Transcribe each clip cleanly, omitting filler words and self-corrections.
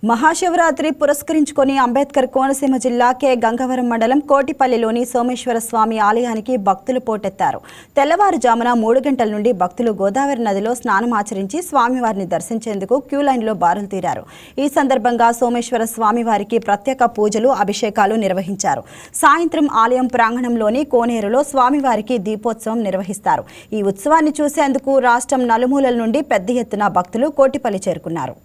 మహాశివరాత్రి పురస్కరించుకొని అంబేద్కర్ కోనసీమ జిల్లా కె గంగవరం మండలం కోటిపల్లిలోని సోమేశ్వర స్వామి ఆలయానికి భక్తులు పోటెత్తారు. తెల్లవారుజామున 3 గంటల నుండి భక్తులు గోదావరి నదిలో స్నానం ఆచరించి స్వామివారిని దర్శించేందుకు క్యూ లైన్లో బారులు తీరారు. ఈ సందర్భంగా సోమేశ్వర స్వామివారికి ప్రత్యేక పూజలు, అభిషేకాలు నిర్వహించారు. సాయంత్రం ఆలయం ప్రాంగణంలోని కోనేరులో స్వామివారికి దీపోత్సవం నిర్వహిస్తారు. ఈ ఉత్సవాన్ని చూసేందుకు రాష్ట్రం నలుమూలల నుండి పెద్ద ఎత్తున భక్తులు కోటిపల్లి చేరుకున్నారు.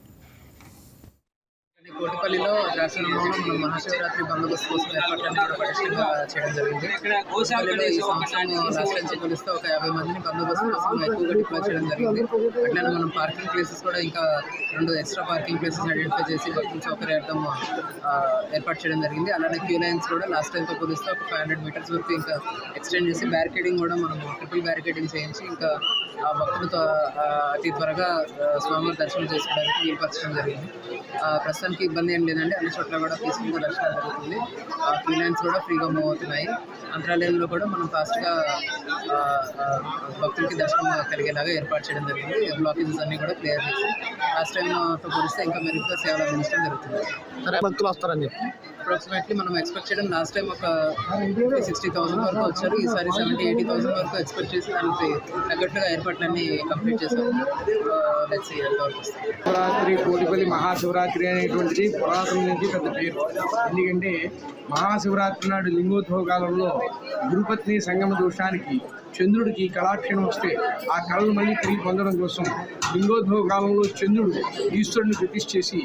కోటిపల్లిలో దర్శనంలో మనం మహాశివరాత్రి బందోబస్తు కోసం ఏర్పాట్లన్నీ కూడా పటిష్టంగా చేయడం జరిగింది. కోటిపల్లిలో ఈ సంవత్సరం లాస్ట్ నుంచి కొలిస్తే ఒక 50 మందిని బందోబస్తు కోసం ఎక్కువగా డిప్లాయ్ చేయడం జరిగింది. అట్లనే మనం పార్కింగ్ ప్లేసెస్ కూడా ఇంకా 2 ఎక్స్ట్రా పార్కింగ్ ప్లేసెస్ ఐడెంటిఫై చేసి భక్తుల సౌకర్యార్థం ఏర్పాటు చేయడం జరిగింది. అలానే క్యూ లైన్స్ కూడా లాస్ట్ టైంతో కొలిస్తే ఒక 500 మీటర్స్ వరకు ఇంకా ఎక్స్టెండ్ చేసి బ్యారికేడింగ్ కూడా మనం ట్రిపుల్ బ్యారికేడింగ్ చేయించి ఇంకా భక్తులతో అతి త్వరగా స్వామివారి దర్శనం చేసుకోవడానికి వీలుపరచడం జరిగింది. ప్రస్తుతానికి ఇబ్బంది ఏం లేదండి, అన్ని చోట్ల కూడా పీస్ఫుల్గా దర్శనం జరుగుతుంది. క్యూ లైన్స్ కూడా ఫ్రీగా మూవ్ అవుతున్నాయి. అంతరాలయంలో కూడా మనం ఫాస్ట్గా భక్తులకి దర్శనం కలిగేలాగా ఏర్పాటు చేయడం జరిగింది. బ్లాకేజెస్ అన్నీ కూడా క్లియర్ చేసి లాస్ట్ టైంతో పోలిస్తే ఇంకా మెరుగ్గా సేవలు అందించడం జరుగుతుంది. భక్తులు వస్తారని చెప్పి అప్రాక్సిమేట్లీ మనం ఎక్స్పెక్ట్ చేయడం లాస్ట్ టైం ఒక 50-60,000 వరకు వచ్చారు. ఈసారి 70-80,000 వరకు ఎక్స్పెక్ట్ చేసి దానికి తగ్గట్టుగా ఏర్పాట్లన్నీ కంప్లీట్ చేశాము. శివరాత్రి కోటిపల్లి మహాశివరాత్రి అనేటువంటిది పురాతనం నుంచి పెద్ద పేరు. ఎందుకంటే మహాశివరాత్రి నాడు లింగోద్భవ కాలంలో గురుపత్ని సంగమ దోషానికి చంద్రుడికి కళాక్షణం వస్తే ఆ కళను మళ్ళీ తిరిగి పొందడం కోసం లింగోద్భవ కాలంలో చంద్రుడు ఈశ్వరుని ప్రతిష్ఠ చేసి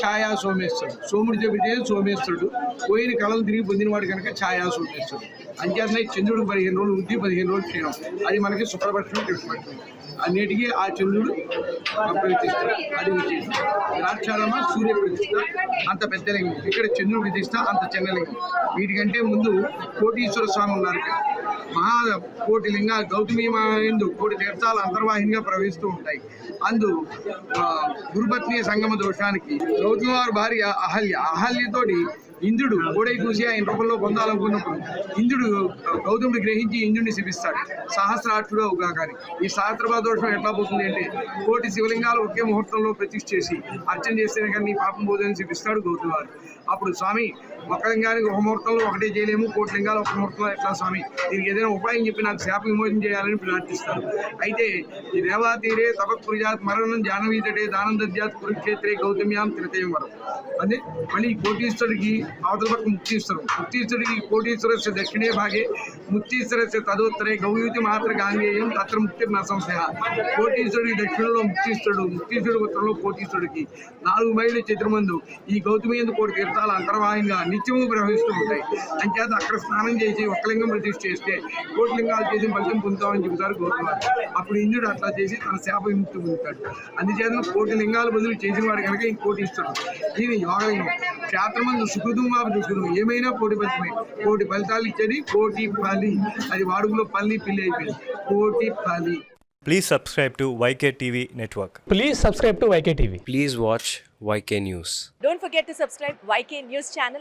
ఛాయా సోమేశ్వరుడు, సోముడి చెబితే సోమేశ్వరుడు, పోయిన కళలు తిరిగి పొందినవాడు కనుక ఛాయా సోమేశ్వరుడు. అంచేతనే చంద్రుడికి 15 రోజులు వృద్ధి, 15 రోజులు క్షీణం. అది మనకి శుక్రపక్షం తెలుసుపడుతుంది. అన్నిటికీ ఆ చంద్రుడు ప్రతిష్ట, అది విశేషం. ద్రాక్షారమ సూర్య ప్రతిష్ట అంత పెద్ద లింగం, ఇక్కడ చంద్రుడి ప్రతిష్ట అంత చిన్న లింగం. వీటికంటే ముందు కోటీశ్వర స్వామి ఉన్నారు. కోటి లింగ గౌతమి ఎందు కోటి తీర్థాలు అంతర్వాహినిగా ప్రవహిస్తూ ఉంటాయి. అందు గురుపత్ని సంగమ దోషానికి గౌతమి వారి భార్య అహల్యతోటి ఇంద్రుడు గోడై కూసి ఆయన రూపంలో పొందాలనుకున్నప్పుడు ఇంద్రుడు గౌతముడు గ్రహించి ఇంద్రుడిని శిపిస్తాడు. సహస్రాక్షుడు అవుగాకాని ఈ సహస్రభా దోషం ఎట్లా పోతుంది అంటే, కోటి శివలింగాలు ఒకే ముహూర్తంలో ప్రతిష్ఠ చేసి అర్చన చేస్తేనే కానీ పాపం పోదని శిపిస్తాడు గౌతమి వారు. అప్పుడు స్వామి, ఒక లింగానికి ఒక ముహూర్తంలో ఒకటే చేయలేము, కోటి లింగాలు ఒక ముహూర్తంలో ఎట్లా స్వామి, దీనికి ఏదైనా ఉపాయం చెప్పి నాకు శాప విమోచన చేయాలని ప్రార్థిస్తారు. అయితే ఈ దేవాతీరే తపఃపుర్యాత్ మరణం జాహ్నవీతటే దానం దద్యాత్ కురుక్షేత్రే గౌతమ్యాం త్రితయం వరం. అంటే మళ్ళీ కోటీశ్వరుడికి అవతల పక్క ముక్తీశ్వరుడికి కోటీశ్వరస్య దక్షిణే భాగే ముక్తీశ్వరస్య తదోత్తరే గౌయూతి మాత్ర గాంగేయం తత్ర ముక్తిర్ న సంశయ. కోటీశ్వరుడికి దక్షిణంలో ముక్తీశ్వరుడు, ముక్తీశ్వరుడు ఉత్తరంలో కోటీశ్వరుడికి 4 మైళ్ళ చతుర్మందు ఈ గౌతమి ఎందు కోటి తీర్థాలు అంతర్వాహిగా నిత్యము ప్రవహిస్తూ ఉంటాయి. అంచేత అక్కడ స్నానం చేసి ఒక్క లింగం ప్రతిష్ఠ చేస్తే కోటి లింగాలు చేసి ఫలితం పొందుతామని చెబుతారు గౌతమి. అప్పుడు ఇంద్రుడు అట్లా చేసి తన శాప విముక్తి పొందుతాడు. అందుచేత కోటి లింగాలు బదులు చేసిన వాడు కనుక ఈ కోటీశ్వరుడు. దీని యోగలింగం క్షేత్రమందు సుకృతం వాపు దుష్కృతం, ఏమైనా కోటి ఫలితమే. కోటి ఫలితాలు ఇచ్చేది కోటి పల్లి. అది వాడుకలో పల్లి పిల్లి అయిపోయింది, కోటి పల్లి. Please subscribe to YK TV Network. Please subscribe to YK TV. Please watch YK News. Don't forget to subscribe YK News channel.